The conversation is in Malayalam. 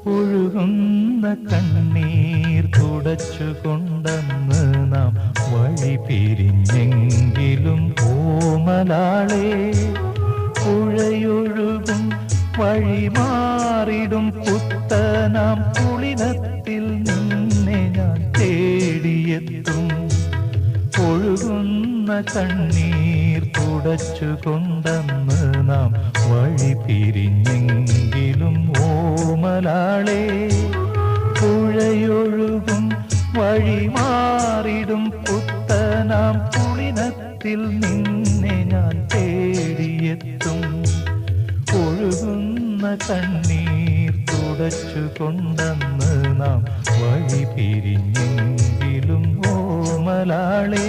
ഒഴുകുന്ന കണ്ണീർ തുടച്ചുകൊണ്ടെന്ന് നാം വഴി പിരിഞ്ഞെങ്കിലും ഓമലാളെ പുഴയൊഴുകും വഴി മാറിടും പുത്തനാം പുളിനത്തിൽ നിന്നെ ഞാൻ തേടിയെത്തും. ഒഴുകുന്ന കണ്ണീർ തുടച്ചുകൊണ്ടെന്ന് നാം വഴി പിരിഞ്ഞെങ്കിലും ഓമലാളെ പുഴയൊഴുകും വഴി മാറിടും പുത്തനാം പുളിനത്തിൽ നിന്നെ ഞാൻ തേടിയെത്തും. ഒഴുകുന്ന കണ്ണീർ തുടച്ചുകൊണ്ടെന്ന് നാം വഴി പിരിഞ്ഞെങ്കിലും ഓമലാളെ